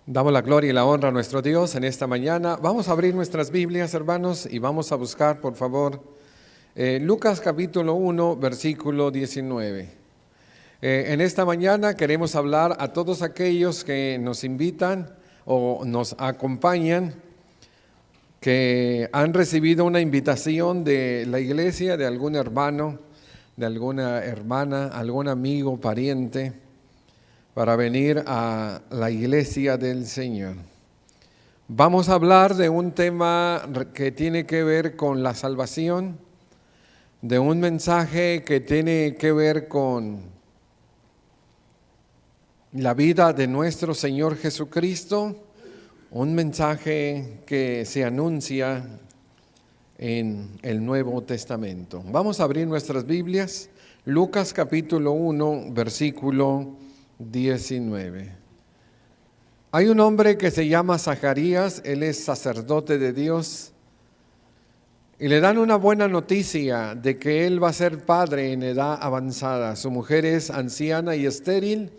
Damos la gloria y la honra a nuestro Dios en esta mañana. Vamos a abrir nuestras Biblias, hermanos, y vamos a buscar, por favor, Lucas capítulo 1, versículo 19. En esta mañana queremos hablar a todos aquellos que nos invitan o nos acompañan, que han recibido una invitación de la iglesia, de algún hermano, de alguna hermana, algún amigo, pariente, para venir a la iglesia del Señor. Vamos a hablar de un tema que tiene que ver con la salvación, de un mensaje que tiene que ver con la vida de nuestro Señor Jesucristo, un mensaje que se anuncia en el Nuevo Testamento. Vamos a abrir nuestras Biblias, Lucas capítulo 1, versículo 19. Hay un hombre que se llama Zacarías, él es sacerdote de Dios, y le dan una buena noticia de que él va a ser padre en edad avanzada. Su mujer es anciana y estéril,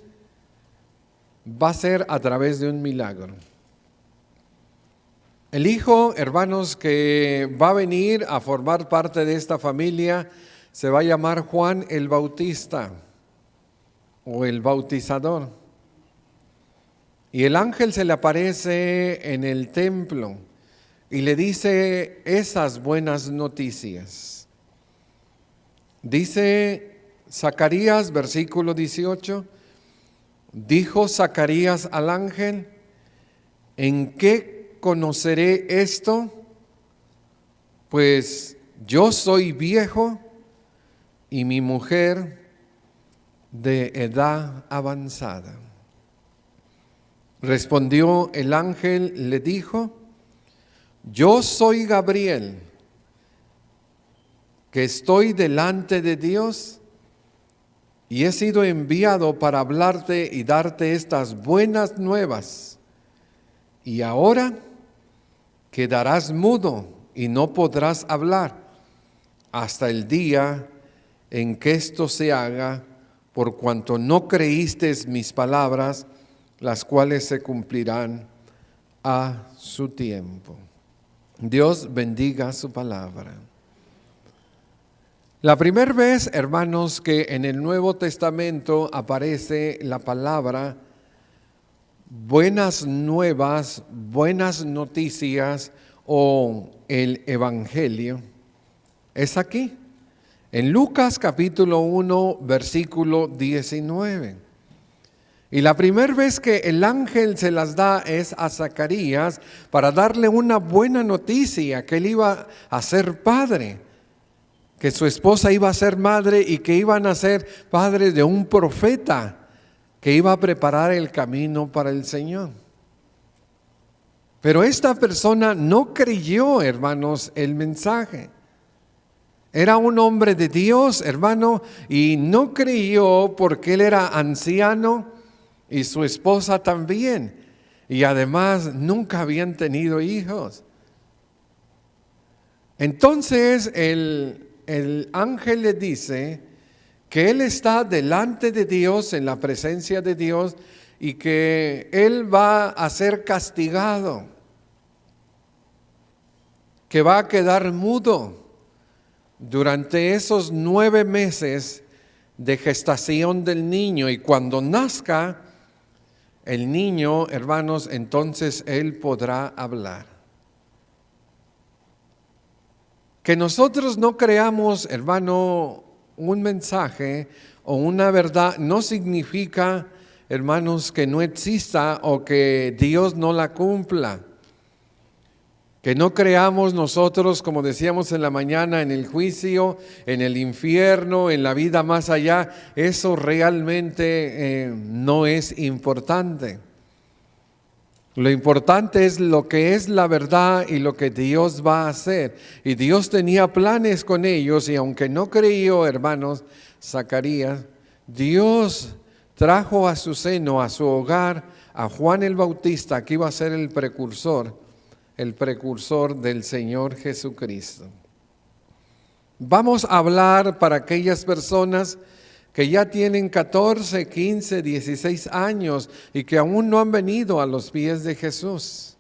va a ser a través de un milagro. El hijo, hermanos, que va a venir a formar parte de esta familia se va a llamar Juan el Bautista o el bautizador. Y el ángel se le aparece en el templo y le dice esas buenas noticias. Dice Zacarías, versículo 18, dijo Zacarías al ángel: ¿en qué conoceré esto? Pues yo soy viejo y mi mujer de edad avanzada. Respondió el ángel, le dijo: yo soy Gabriel, que estoy delante de Dios y he sido enviado para hablarte y darte estas buenas nuevas. Y ahora quedarás mudo y no podrás hablar hasta el día en que esto se haga, por cuanto no creíste mis palabras, las cuales se cumplirán a su tiempo. Dios bendiga su palabra. La primera vez, hermanos, que en el Nuevo Testamento aparece la palabra buenas nuevas, buenas noticias o el Evangelio, es aquí, en Lucas capítulo 1, versículo 19. Y la primera vez que el ángel se las da es a Zacarías para darle una buena noticia, que él iba a ser padre, que su esposa iba a ser madre y que iban a ser padres de un profeta que iba a preparar el camino para el Señor. Pero esta persona no creyó, hermanos, el mensaje. Era un hombre de Dios, hermano, y no creyó porque él era anciano y su esposa también. Y además nunca habían tenido hijos. Entonces el ángel le dice que él está delante de Dios, en la presencia de Dios, y que él va a ser castigado, que va a quedar mudo durante esos 9 meses de gestación del niño, y cuando nazca el niño, hermanos, entonces él podrá hablar. Que nosotros no creamos, hermano, un mensaje o una verdad no significa, hermanos, que no exista o que Dios no la cumpla. Que no creamos nosotros, como decíamos en la mañana, en el juicio, en el infierno, en la vida más allá. Eso realmente no es importante. Lo importante es lo que es la verdad y lo que Dios va a hacer. Y Dios tenía planes con ellos, y aunque no creyó, hermanos, Zacarías, Dios trajo a su seno, a su hogar, a Juan el Bautista, que iba a ser el precursor del Señor Jesucristo. Vamos a hablar para aquellas personas que ya tienen 14, 15, 16 años y que aún no han venido a los pies de Jesús.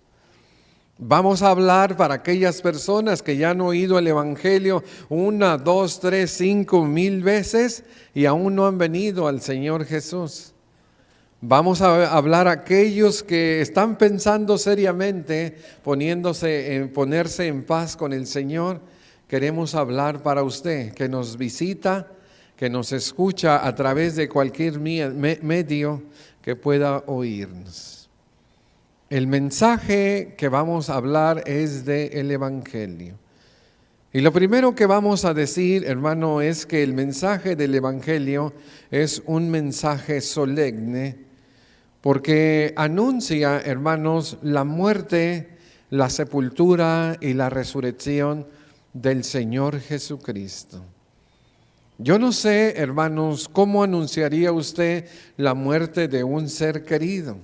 Vamos a hablar para aquellas personas que ya han oído el Evangelio 1, 2, 3, 5 mil veces y aún no han venido al Señor Jesús. Vamos a hablar a aquellos que están pensando seriamente ponerse en paz con el Señor. Queremos hablar para usted que nos visita, que nos escucha a través de cualquier medio que pueda oírnos. El mensaje que vamos a hablar es del Evangelio. Y lo primero que vamos a decir, hermano, es que el mensaje del Evangelio es un mensaje solemne, porque anuncia, hermanos, la muerte, la sepultura y la resurrección del Señor Jesucristo. Yo no sé, hermanos, cómo anunciaría usted la muerte de un ser querido,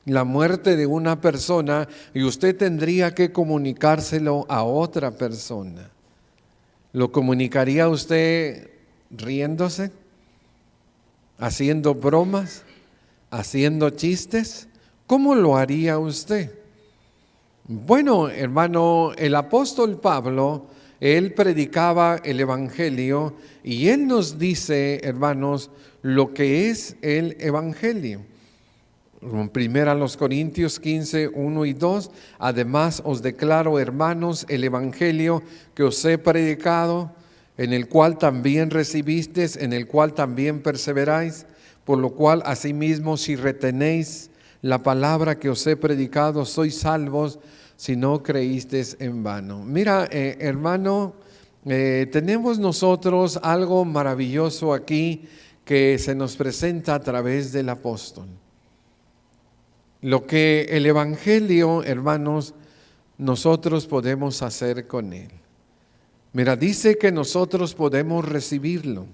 la muerte de una persona, y usted tendría que comunicárselo a otra persona. ¿Lo comunicaría usted riéndose, haciendo bromas, haciendo chistes? ¿Cómo lo haría usted? Bueno, hermano, el apóstol Pablo, él predicaba el Evangelio y él nos dice, hermanos, lo que es el Evangelio. Primera a los Corintios 15, 1 y 2, además os declaro, hermanos, el Evangelio que os he predicado, en el cual también recibisteis, en el cual también perseveráis, por lo cual asimismo si retenéis la palabra que os he predicado, sois salvos, si no creísteis en vano. Mira, hermano, tenemos nosotros algo maravilloso aquí que se nos presenta a través del apóstol. Lo que el Evangelio, hermanos, nosotros podemos hacer con él. Mira, dice que nosotros podemos recibirlo.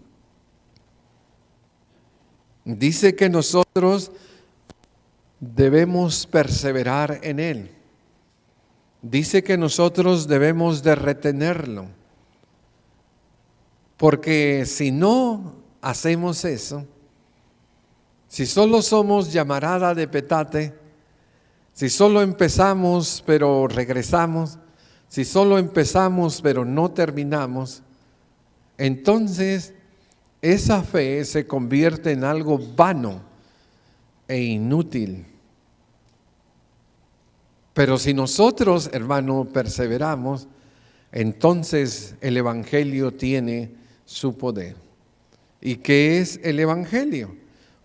Dice que nosotros debemos perseverar en él. Dice que nosotros debemos de retenerlo. Porque si no hacemos eso, si solo somos llamarada de petate, si solo empezamos pero regresamos, si solo empezamos pero no terminamos, entonces esa fe se convierte en algo vano e inútil. Pero si nosotros, hermano, perseveramos, entonces el Evangelio tiene su poder. ¿Y qué es el Evangelio?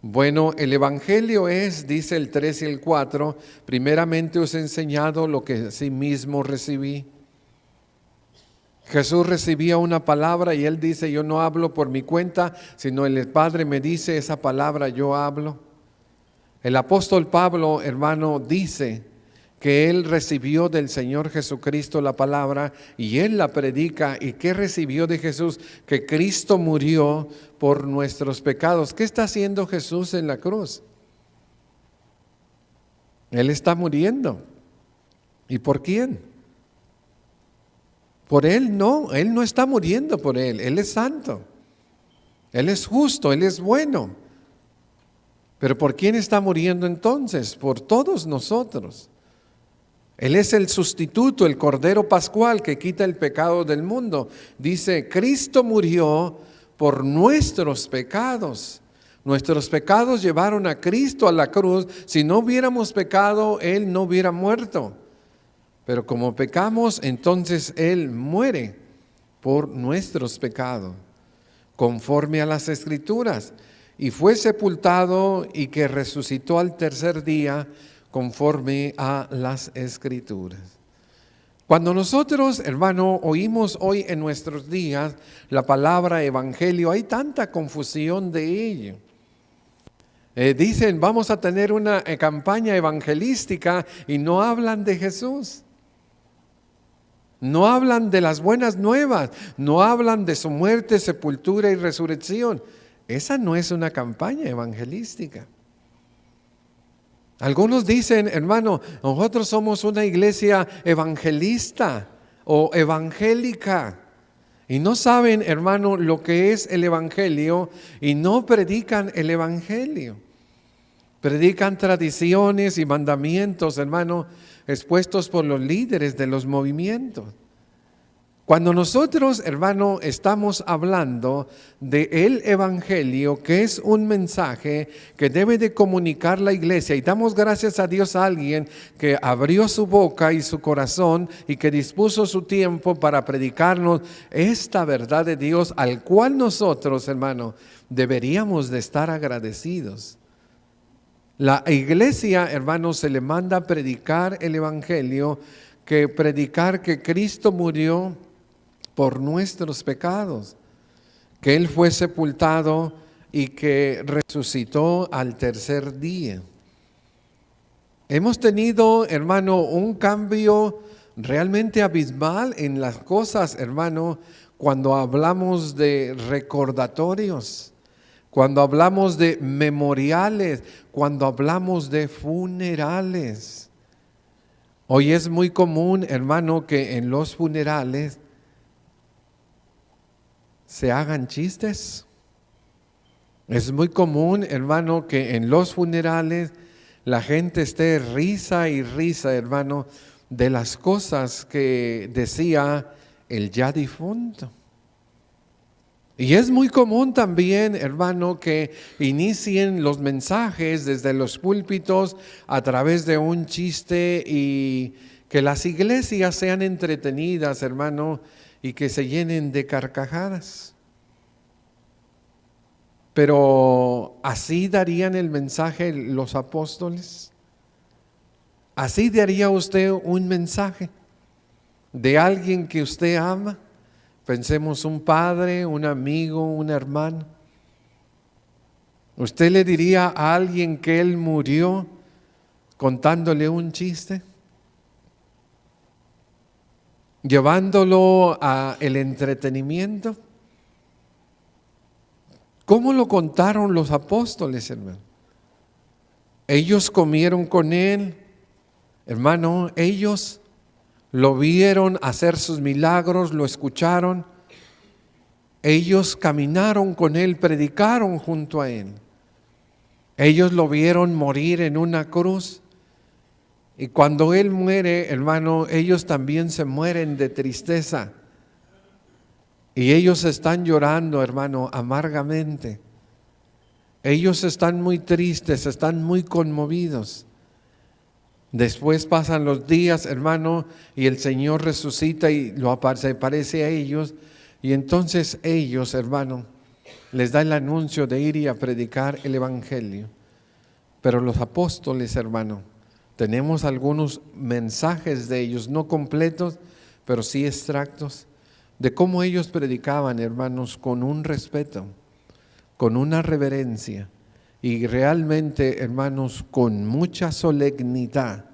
Bueno, el Evangelio es, dice el 3 y el 4, primeramente os he enseñado lo que sí mismo recibí. Jesús recibía una palabra y él dice, yo no hablo por mi cuenta, sino el Padre me dice esa palabra, yo hablo. El apóstol Pablo, hermano, dice que él recibió del Señor Jesucristo la palabra y él la predica. ¿Y qué recibió de Jesús? Que Cristo murió por nuestros pecados. ¿Qué está haciendo Jesús en la cruz? Él está muriendo. ¿Y por quién? Por él no está muriendo por él. Él es santo, él es justo, él es bueno. Pero ¿por quién está muriendo entonces? Por todos nosotros. Él es el sustituto, el Cordero Pascual que quita el pecado del mundo. Dice, Cristo murió por nuestros pecados. Nuestros pecados llevaron a Cristo a la cruz. Si no hubiéramos pecado, Él no hubiera muerto. Pero como pecamos, entonces Él muere por nuestros pecados, conforme a las Escrituras. Y fue sepultado y que resucitó al tercer día, conforme a las Escrituras. Cuando nosotros, hermano, oímos hoy en nuestros días la palabra evangelio, hay tanta confusión de ello. Dicen, vamos a tener una campaña evangelística y no hablan de Jesús. No hablan de las buenas nuevas, no hablan de su muerte, sepultura y resurrección. Esa no es una campaña evangelística. Algunos dicen, hermano, nosotros somos una iglesia evangelista o evangélica. Y no saben, hermano, lo que es el Evangelio y no predican el Evangelio. Predican tradiciones y mandamientos, hermano, expuestos por los líderes de los movimientos. Cuando nosotros, hermano, estamos hablando del Evangelio, que es un mensaje que debe de comunicar la iglesia, y damos gracias a Dios a alguien que abrió su boca y su corazón y que dispuso su tiempo para predicarnos esta verdad de Dios, al cual nosotros, hermano, deberíamos de estar agradecidos. La iglesia, hermano, se le manda a predicar el Evangelio, que predicar que Cristo murió por nuestros pecados, que Él fue sepultado y que resucitó al tercer día. Hemos tenido, hermano, un cambio realmente abismal en las cosas, hermano, cuando hablamos de recordatorios, cuando hablamos de memoriales, cuando hablamos de funerales. Hoy es muy común, hermano, que en los funerales se hagan chistes. Es muy común, hermano, que en los funerales la gente esté risa y risa, hermano, de las cosas que decía el ya difunto. Y es muy común también, hermano, que inicien los mensajes desde los púlpitos a través de un chiste y que las iglesias sean entretenidas, hermano, y que se llenen de carcajadas. Pero ¿así darían el mensaje los apóstoles? ¿Así daría usted un mensaje de alguien que usted ama? Pensemos un padre, un amigo, un hermano. ¿Usted le diría a alguien que él murió contándole un chiste? ¿Llevándolo a el entretenimiento? ¿Cómo lo contaron los apóstoles, hermano? Ellos comieron con él, hermano, ellos lo vieron hacer sus milagros, lo escucharon. Ellos caminaron con él, predicaron junto a él. Ellos lo vieron morir en una cruz. Y cuando él muere, hermano, ellos también se mueren de tristeza. Y ellos están llorando, hermano, amargamente. Ellos están muy tristes, están muy conmovidos. Después pasan los días, hermano, y el Señor resucita y se aparece a ellos. Y entonces ellos, hermano, les da el anuncio de ir y a predicar el Evangelio. Pero los apóstoles, hermano, tenemos algunos mensajes de ellos, no completos, pero sí extractos, de cómo ellos predicaban, hermanos, con un respeto, con una reverencia y realmente, hermanos, con mucha solemnidad,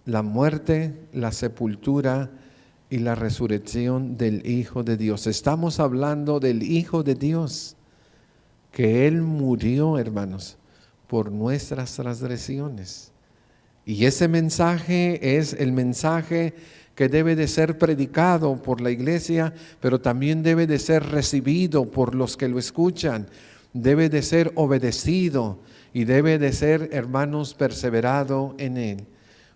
la muerte, la sepultura y la resurrección del Hijo de Dios. Estamos hablando del Hijo de Dios, que Él murió, hermanos, por nuestras transgresiones. Y ese mensaje es el mensaje que debe de ser predicado por la iglesia, pero también debe de ser recibido por los que lo escuchan. Debe de ser obedecido y debe de ser, hermanos, perseverado en él.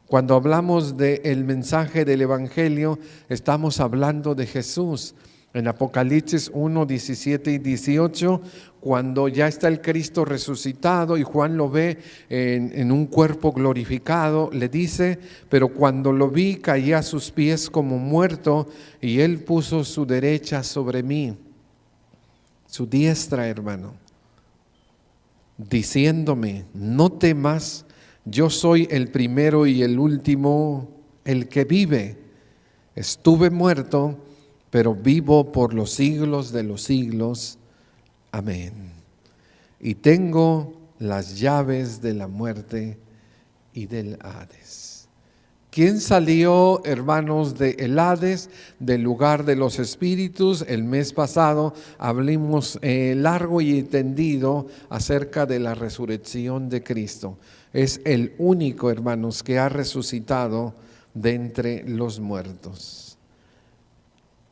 Cuando hablamos del mensaje del Evangelio, estamos hablando de Jesús. En Apocalipsis 1, 17 y 18, cuando ya está el Cristo resucitado y Juan lo ve en un cuerpo glorificado, le dice: pero cuando lo vi caí a sus pies como muerto, y él puso su derecha sobre mí, su diestra, hermano, diciéndome: no temas, yo soy el primero y el último, el que vive. Estuve muerto, pero vivo por los siglos de los siglos. Amén. Y tengo las llaves de la muerte y del Hades. ¿Quién salió, hermanos, del Hades, del lugar de los espíritus? El mes pasado hablamos largo y tendido acerca de la resurrección de Cristo. Es el único, hermanos, que ha resucitado de entre los muertos.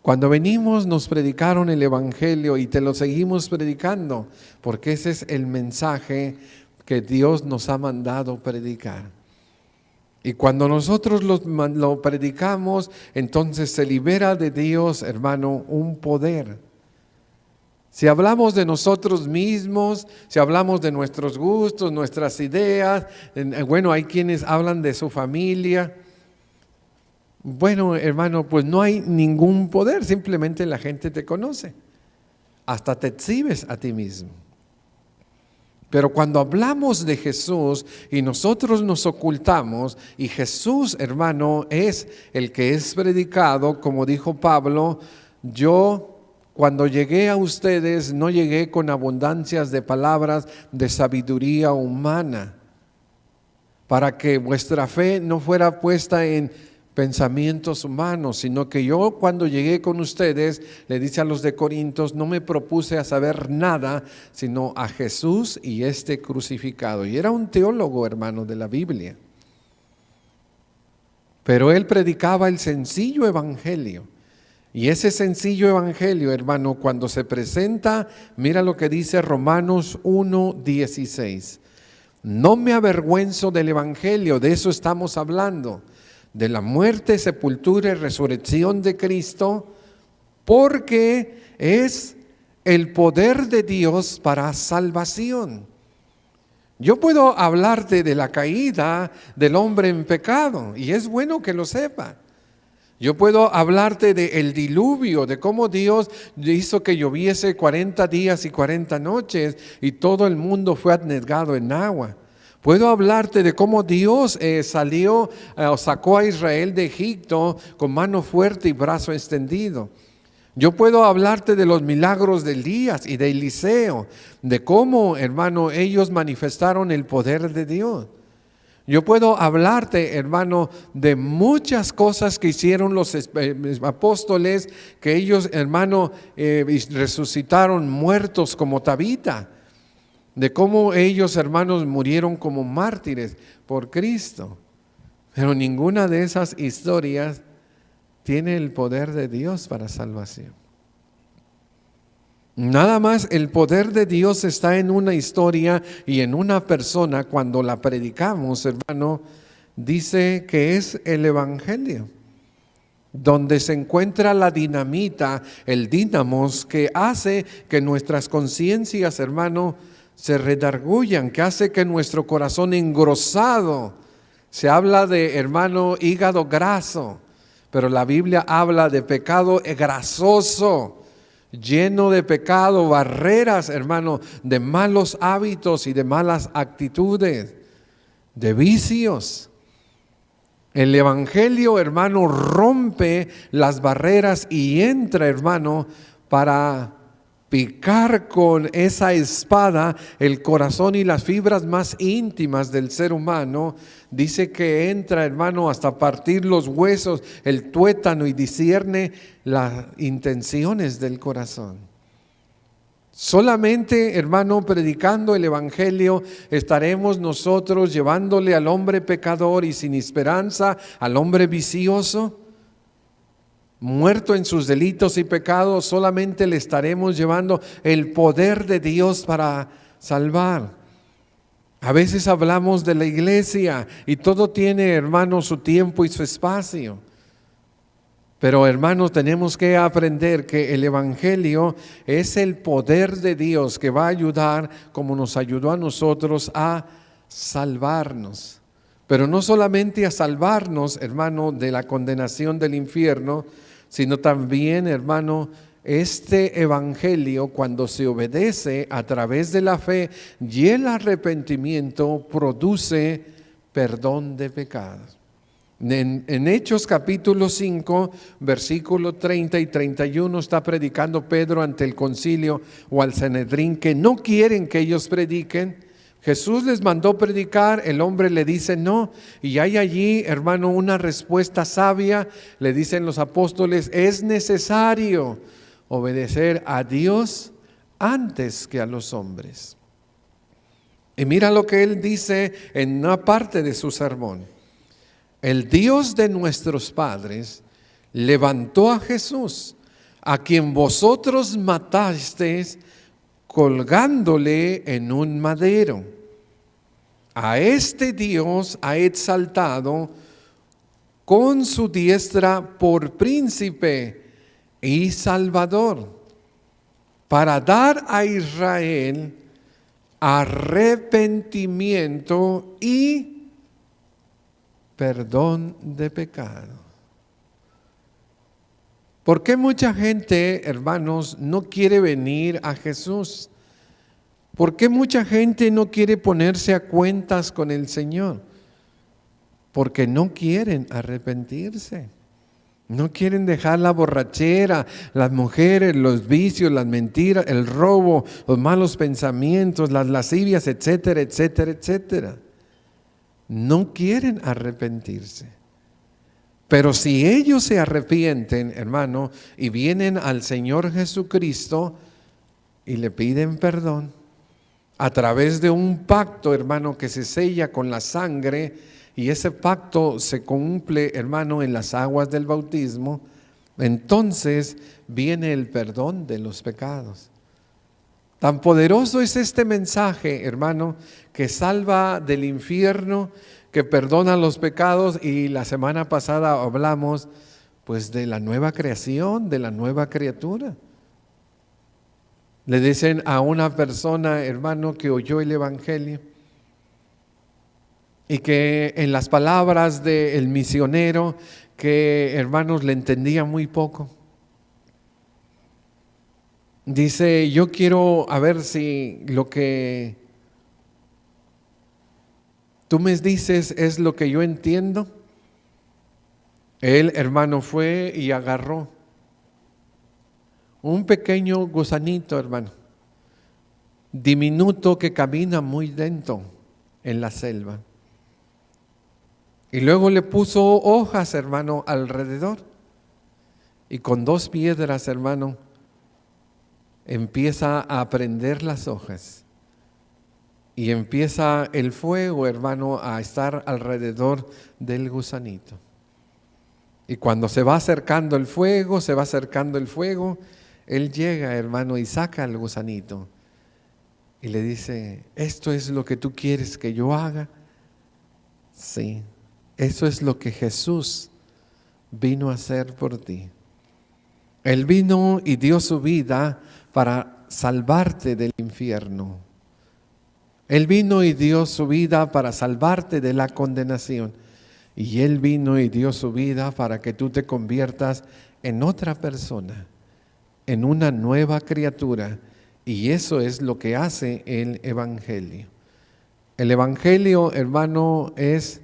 Cuando venimos nos predicaron el Evangelio y te lo seguimos predicando, porque ese es el mensaje que Dios nos ha mandado predicar. Y cuando nosotros lo predicamos, entonces se libera de Dios, hermano, un poder. Si hablamos de nosotros mismos, si hablamos de nuestros gustos, nuestras ideas, bueno, hay quienes hablan de su familia. Bueno, hermano, pues no hay ningún poder, simplemente la gente te conoce. Hasta te exhibes a ti mismo. Pero cuando hablamos de Jesús y nosotros nos ocultamos, y Jesús, hermano, es el que es predicado, como dijo Pablo, yo cuando llegué a ustedes no llegué con abundancias de palabras de sabiduría humana, para que vuestra fe no fuera puesta en pensamientos humanos, sino que yo cuando llegué con ustedes, le dice a los de Corintios, no me propuse a saber nada, sino a Jesús y este crucificado. Y era un teólogo, hermano, de la Biblia. Pero él predicaba el sencillo evangelio. Y ese sencillo evangelio, hermano, cuando se presenta, mira lo que dice Romanos 1:16. No me avergüenzo del evangelio, de eso estamos hablando, de la muerte, sepultura y resurrección de Cristo, porque es el poder de Dios para salvación. Yo puedo hablarte de la caída del hombre en pecado, y es bueno que lo sepa. Yo puedo hablarte del diluvio, de cómo Dios hizo que lloviese 40 días y 40 noches, y todo el mundo fue anegado en agua. Puedo hablarte de cómo Dios sacó a Israel de Egipto con mano fuerte y brazo extendido. Yo puedo hablarte de los milagros de Elías y de Eliseo, de cómo, hermano, ellos manifestaron el poder de Dios. Yo puedo hablarte, hermano, de muchas cosas que hicieron los apóstoles, que ellos, hermano, resucitaron muertos como Tabita. De cómo ellos, hermanos, murieron como mártires por Cristo. Pero ninguna de esas historias tiene el poder de Dios para salvación. Nada más el poder de Dios está en una historia y en una persona cuando la predicamos, hermano, dice que es el Evangelio, donde se encuentra la dinamita, el dínamos que hace que nuestras conciencias, hermano, se redargullan, que hace que nuestro corazón engrosado, se habla de, hermano, hígado graso, pero la Biblia habla de pecado grasoso, lleno de pecado, barreras, hermano, de malos hábitos y de malas actitudes, de vicios. El Evangelio, hermano, rompe las barreras y entra, hermano, para picar con esa espada el corazón y las fibras más íntimas del ser humano. Dice que entra, hermano, hasta partir los huesos, el tuétano, y discierne las intenciones del corazón. Solamente, hermano, predicando el Evangelio, estaremos nosotros llevándole al hombre pecador y sin esperanza, al hombre vicioso, muerto en sus delitos y pecados, solamente le estaremos llevando el poder de Dios para salvar. A veces hablamos de la iglesia y todo tiene, hermano, su tiempo y su espacio. Pero, hermanos, tenemos que aprender que el Evangelio es el poder de Dios que va a ayudar, como nos ayudó a nosotros, a salvarnos. Pero no solamente a salvarnos, hermano, de la condenación del infierno, sino también, hermano, este Evangelio, cuando se obedece a través de la fe y el arrepentimiento, produce perdón de pecados. En Hechos capítulo 5, versículo 30 y 31 está predicando Pedro ante el concilio o al Sanedrín, que no quieren que ellos prediquen. Jesús les mandó predicar, el hombre le dice no, y hay allí, hermano, una respuesta sabia. Le dicen los apóstoles, es necesario obedecer a Dios antes que a los hombres. Y mira lo que él dice en una parte de su sermón. El Dios de nuestros padres levantó a Jesús, a quien vosotros matasteis colgándole en un madero. A este Dios ha exaltado con su diestra por príncipe y salvador, para dar a Israel arrepentimiento y perdón de pecado. ¿Por qué mucha gente, hermanos, no quiere venir a Jesús? ¿Por qué mucha gente no quiere ponerse a cuentas con el Señor? Porque no quieren arrepentirse. No quieren dejar la borrachera, las mujeres, los vicios, las mentiras, el robo, los malos pensamientos, las lascivias, etcétera, etcétera, etcétera. No quieren arrepentirse. Pero si ellos se arrepienten, hermano, y vienen al Señor Jesucristo y le piden perdón, a través de un pacto, hermano, que se sella con la sangre, y ese pacto se cumple, hermano, en las aguas del bautismo, entonces viene el perdón de los pecados. Tan poderoso es este mensaje, hermano, que salva del infierno, que perdona los pecados, y la semana pasada hablamos pues de la nueva creación, de la nueva criatura. Le dicen a una persona, hermano, que oyó el Evangelio y que en las palabras del misionero, que hermanos le entendía muy poco, dice: yo quiero a ver si lo que tú me dices es lo que yo entiendo. Él, hermano, fue y agarró un pequeño gusanito, hermano, diminuto, que camina muy lento en la selva. Y luego le puso hojas, hermano, alrededor. Y con 2 piedras, hermano, empieza a prender las hojas. Y empieza el fuego, hermano, a estar alrededor del gusanito. Y cuando se va acercando el fuego, él llega, hermano, y saca el gusanito. Y le dice: ¿esto es lo que tú quieres que yo haga? Sí. Eso es lo que Jesús vino a hacer por ti. Él vino y dio su vida para salvarte del infierno. Él vino y dio su vida para salvarte de la condenación. Y Él vino y dio su vida para que tú te conviertas en otra persona, en una nueva criatura. Y eso es lo que hace el Evangelio. El Evangelio, hermano, es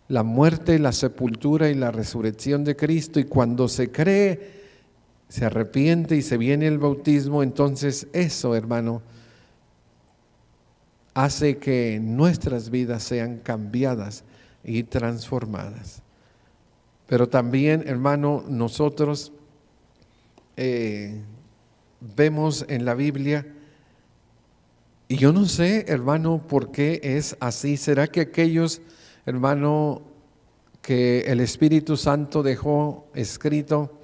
la muerte, la sepultura y la resurrección de Cristo. Y cuando se cree, se arrepiente y se viene el bautismo, entonces eso, hermano, hace que nuestras vidas sean cambiadas y transformadas. Pero también, hermano, nosotros vemos en la Biblia, y yo no sé, hermano, por qué es así. ¿Será que aquellos, hermano, que el Espíritu Santo dejó escrito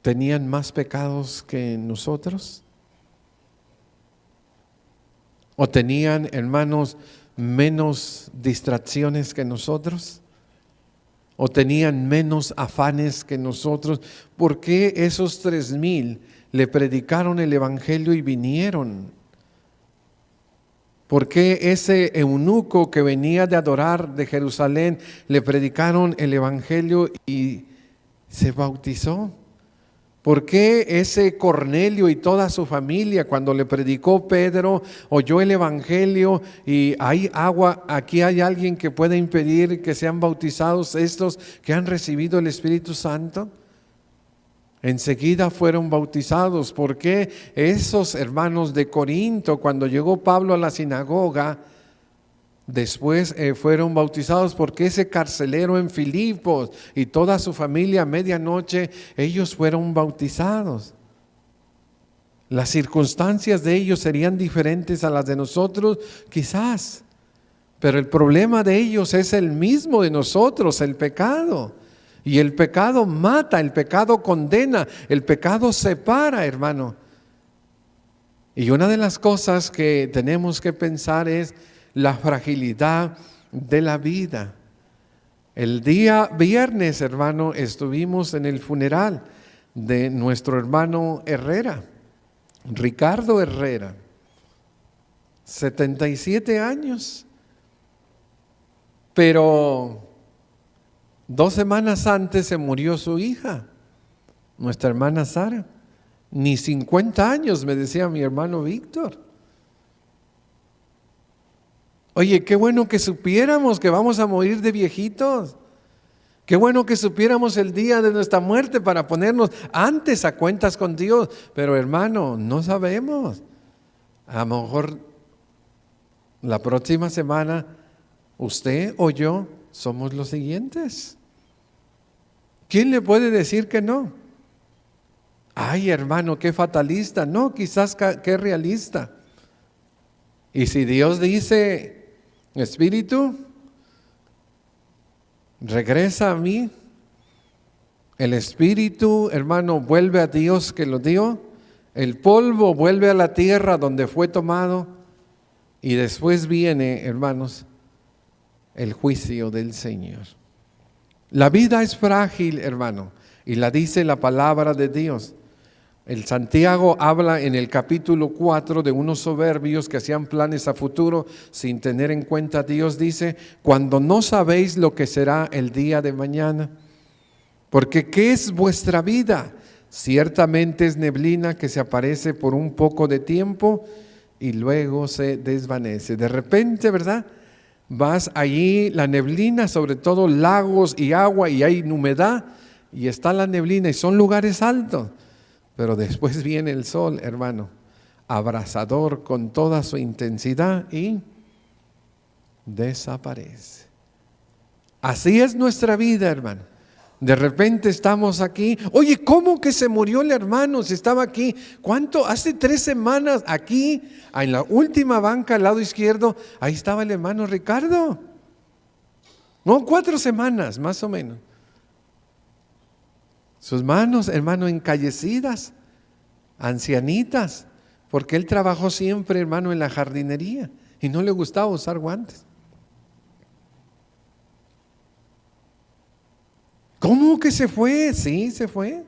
tenían más pecados que nosotros? ¿O tenían, hermanos, menos distracciones que nosotros? ¿O tenían menos afanes que nosotros? ¿Por qué esos 3,000 le predicaron el Evangelio y vinieron? ¿Por qué ese eunuco que venía de adorar de Jerusalén le predicaron el Evangelio y se bautizó? ¿Por qué ese Cornelio y toda su familia, cuando le predicó Pedro, oyó el Evangelio y hay agua, aquí hay alguien que puede impedir que sean bautizados estos que han recibido el Espíritu Santo? Enseguida fueron bautizados. ¿Por qué esos hermanos de Corinto, cuando llegó Pablo a la sinagoga, después fueron bautizados? ¿Por qué ese carcelero en Filipos y toda su familia a medianoche, ellos fueron bautizados? Las circunstancias de ellos serían diferentes a las de nosotros, quizás, pero el problema de ellos es el mismo de nosotros, el pecado. Y el pecado mata, el pecado condena, el pecado separa, hermano. Y una de las cosas que tenemos que pensar es la fragilidad de la vida. El día viernes, hermano, estuvimos en el funeral de nuestro hermano Herrera, Ricardo Herrera, 77 años. Pero 2 semanas antes se murió su hija, nuestra hermana Sara. Ni 50 años, me decía mi hermano Víctor. Oye, qué bueno que supiéramos que vamos a morir de viejitos. Qué bueno que supiéramos el día de nuestra muerte para ponernos antes a cuentas con Dios. Pero hermano, no sabemos. A lo mejor la próxima semana usted o yo somos los siguientes. ¿Quién le puede decir que no? Ay, hermano, qué fatalista. No, quizás qué realista. Y si Dios dice, Espíritu, regresa a mí, el Espíritu, hermano, vuelve a Dios que lo dio, el polvo vuelve a la tierra donde fue tomado, y después viene, hermanos, el juicio del Señor. La vida es frágil, hermano, y la dice la palabra de Dios. El Santiago habla en el capítulo 4 de unos soberbios que hacían planes a futuro sin tener en cuenta a Dios. Dice, cuando no sabéis lo que será el día de mañana, porque ¿qué es vuestra vida? Ciertamente es neblina que se aparece por un poco de tiempo y luego se desvanece. De repente, ¿verdad? Vas allí, la neblina, sobre todo lagos y agua, y hay humedad, y está la neblina, y son lugares altos. Pero después viene el sol, hermano, abrasador con toda su intensidad y desaparece. Así es nuestra vida, hermano. De repente estamos aquí. Oye, ¿cómo que se murió el hermano si estaba aquí? ¿Cuánto? Hace 3 semanas aquí, en la última banca al lado izquierdo, ahí estaba el hermano Ricardo. No, 4 semanas, más o menos. Sus manos, hermano, encallecidas, ancianitas, porque él trabajó siempre, hermano, en la jardinería y no le gustaba usar guantes. ¿Cómo que se fue? Sí, se fue.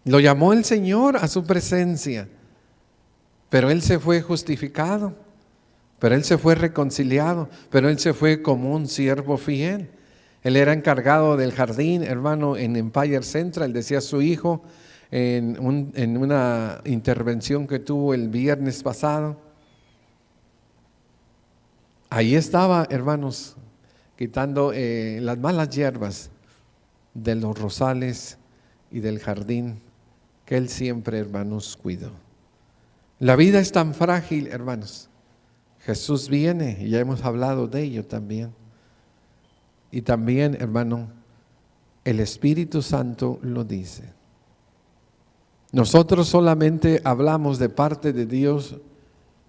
Lo llamó el Señor a su presencia, pero él se fue justificado, pero él se fue reconciliado, pero él se fue como un siervo fiel. Él era encargado del jardín, hermano, en Empire Central, decía a su hijo en una intervención que tuvo el viernes pasado. Ahí estaba, hermanos, quitando las malas hierbas de los rosales y del jardín que él siempre, hermanos, cuidó. La vida es tan frágil, hermanos. Jesús viene y ya hemos hablado de ello también. Y también, hermano, el Espíritu Santo lo dice. Nosotros solamente hablamos de parte de Dios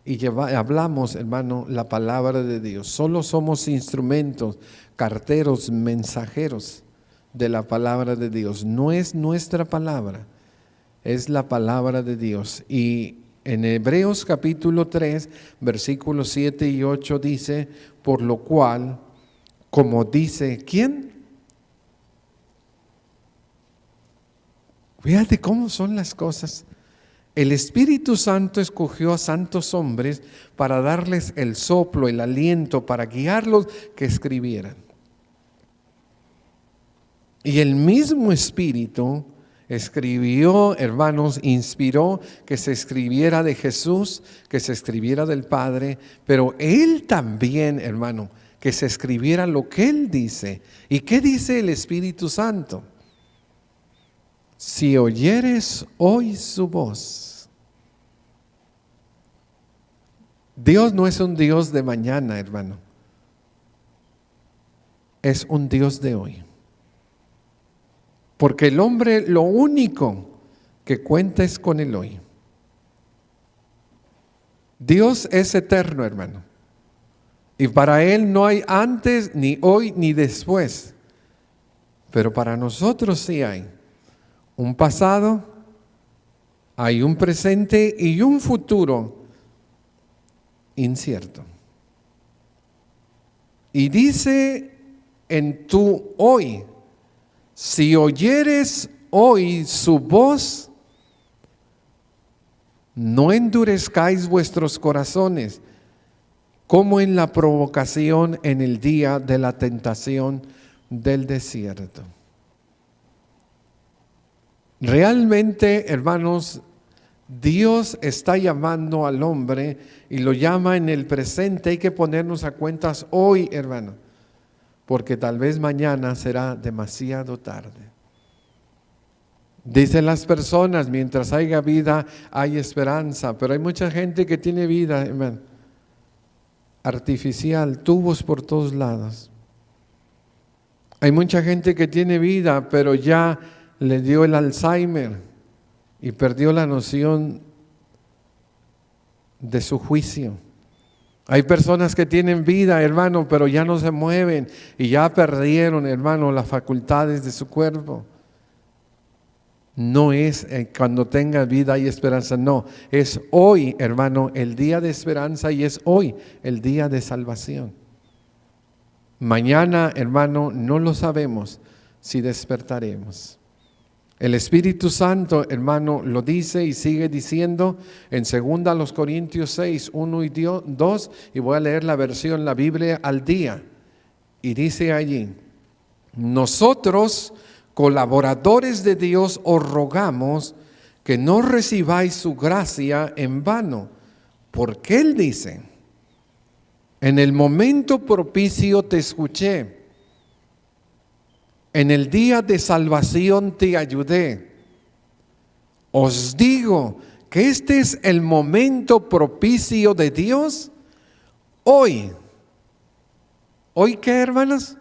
y hablamos, hermano, la palabra de Dios. Solo somos instrumentos, carteros, mensajeros de la palabra de Dios. No es nuestra palabra, es la palabra de Dios. Y en Hebreos capítulo 3, versículos 7 y 8 dice, por lo cual, como dice, ¿quién? Fíjate cómo son las cosas. El Espíritu Santo escogió a santos hombres para darles el soplo, el aliento, para guiarlos que escribieran. Y el mismo Espíritu escribió, hermanos, inspiró que se escribiera de Jesús, que se escribiera del Padre, pero Él también, hermano, que se escribiera lo que Él dice. ¿Y qué dice el Espíritu Santo? Si oyeres hoy su voz. Dios no es un Dios de mañana, hermano. Es un Dios de hoy. Porque el hombre lo único que cuenta es con el hoy. Dios es eterno, hermano. Y para Él no hay antes, ni hoy, ni después. Pero para nosotros sí hay un pasado, hay un presente y un futuro incierto. Y dice en tu hoy, si oyeres hoy su voz, no endurezcáis vuestros corazones, como en la provocación en el día de la tentación del desierto. Realmente, hermanos, Dios está llamando al hombre y lo llama en el presente. Hay que ponernos a cuentas hoy, hermano, porque tal vez mañana será demasiado tarde. Dicen las personas, mientras haya vida, hay esperanza, pero hay mucha gente que tiene vida, hermano, artificial, tubos por todos lados. Hay mucha gente que tiene vida, pero ya le dio el Alzheimer y perdió la noción de su juicio. Hay personas que tienen vida, hermano, pero ya no se mueven y ya perdieron, hermano, las facultades de su cuerpo. No es cuando tenga vida y esperanza, no. Es hoy, hermano, el día de esperanza y es hoy el día de salvación. Mañana, hermano, no lo sabemos si despertaremos. El Espíritu Santo, hermano, lo dice y sigue diciendo en 2 Corintios 6, 1 y 2, y voy a leer la versión, la Biblia al día. Y dice allí, nosotros, colaboradores de Dios, os rogamos que no recibáis su gracia en vano, porque Él dice, en el momento propicio te escuché, en el día de salvación te ayudé. Os digo que este es el momento propicio de Dios hoy. ¿Hoy qué, hermanos?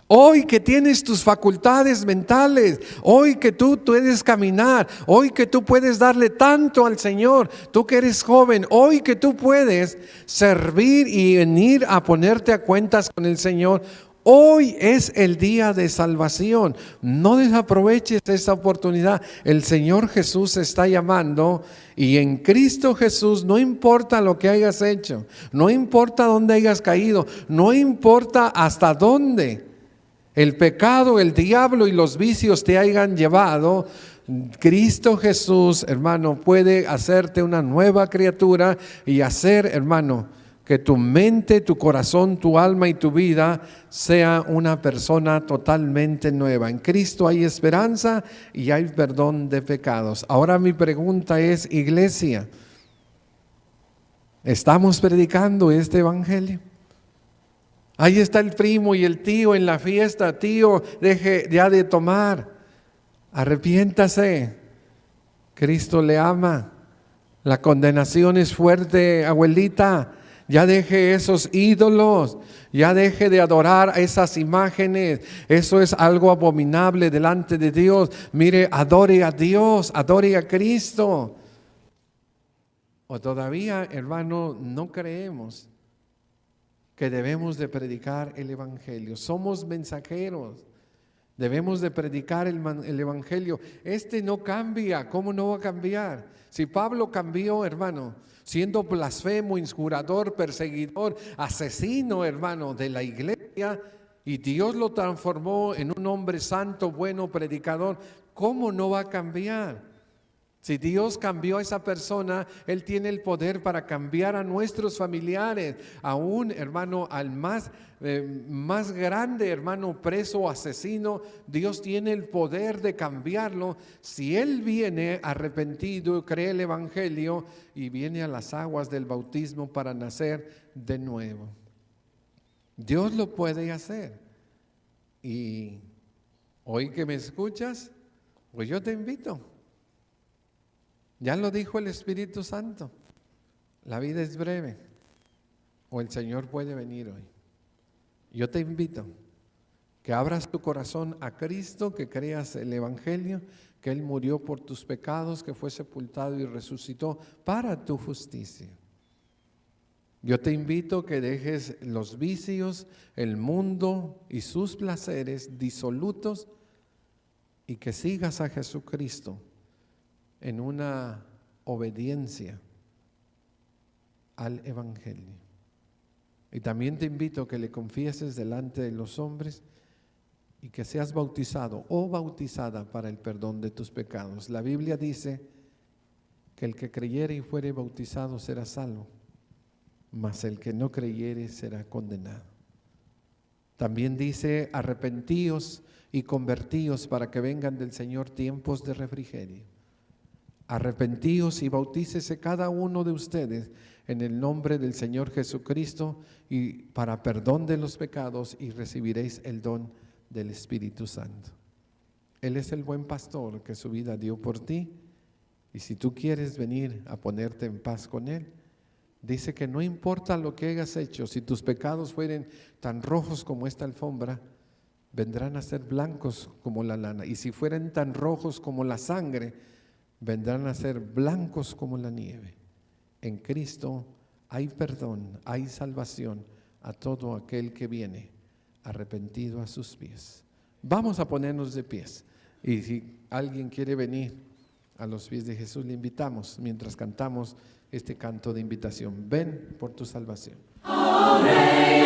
Hoy que tienes tus facultades mentales, hoy que tú puedes caminar, hoy que tú puedes darle tanto al Señor, tú que eres joven, hoy que tú puedes servir y venir a ponerte a cuentas con el Señor. Hoy es el día de salvación. No desaproveches esta oportunidad. El Señor Jesús está llamando y en Cristo Jesús no importa lo que hayas hecho, no importa dónde hayas caído, no importa hasta dónde el pecado, el diablo y los vicios te hayan llevado. Cristo Jesús, hermano, puede hacerte una nueva criatura y hacer, hermano, que tu mente, tu corazón, tu alma y tu vida sea una persona totalmente nueva. En Cristo hay esperanza y hay perdón de pecados. Ahora mi pregunta es, iglesia, ¿estamos predicando este evangelio? Ahí está el primo y el tío en la fiesta. Tío, deje ya de tomar, arrepiéntase, Cristo le ama. La condenación es fuerte, abuelita. Ya deje esos ídolos, ya deje de adorar a esas imágenes. Eso es algo abominable delante de Dios. Mire, adore a Dios, adore a Cristo. O todavía, hermano, no creemos que debemos de predicar el evangelio. Somos mensajeros. Debemos de predicar el evangelio. Este no cambia. ¿Cómo no va a cambiar? Si Pablo cambió, hermano, siendo blasfemo, injurador, perseguidor, asesino, hermano, de la iglesia, y Dios lo transformó en un hombre santo, bueno, predicador, ¿cómo no va a cambiar? Si Dios cambió a esa persona, Él tiene el poder para cambiar a nuestros familiares, aún, hermano, al más grande, hermano, preso o asesino. Dios tiene el poder de cambiarlo si Él viene arrepentido, cree el evangelio y viene a las aguas del bautismo para nacer de nuevo. Dios lo puede hacer. Y hoy que me escuchas, pues yo te invito. Ya lo dijo el Espíritu Santo, la vida es breve, o el Señor puede venir hoy. Yo te invito que abras tu corazón a Cristo, que creas el evangelio, que Él murió por tus pecados, que fue sepultado y resucitó para tu justicia. Yo te invito a que dejes los vicios, el mundo y sus placeres disolutos y que sigas a Jesucristo en una obediencia al Evangelio. Y también te invito a que le confieses delante de los hombres y que seas bautizado o bautizada para el perdón de tus pecados. La Biblia dice que el que creyere y fuere bautizado será salvo, mas el que no creyere será condenado. También dice: arrepentíos y convertíos para que vengan del Señor tiempos de refrigerio. Arrepentíos y bautícese cada uno de ustedes en el nombre del Señor Jesucristo y para perdón de los pecados, y recibiréis el don del Espíritu Santo. Él es el buen pastor que su vida dio por ti, y si tú quieres venir a ponerte en paz con Él, dice que no importa lo que hayas hecho, si tus pecados fueren tan rojos como esta alfombra, vendrán a ser blancos como la lana, y si fueren tan rojos como la sangre, vendrán a ser blancos como la nieve. En Cristo hay perdón, hay salvación a todo aquel que viene arrepentido a sus pies. Vamos a ponernos de pies, y si alguien quiere venir a los pies de Jesús, le invitamos mientras cantamos este canto de invitación. Ven por tu salvación. Amén.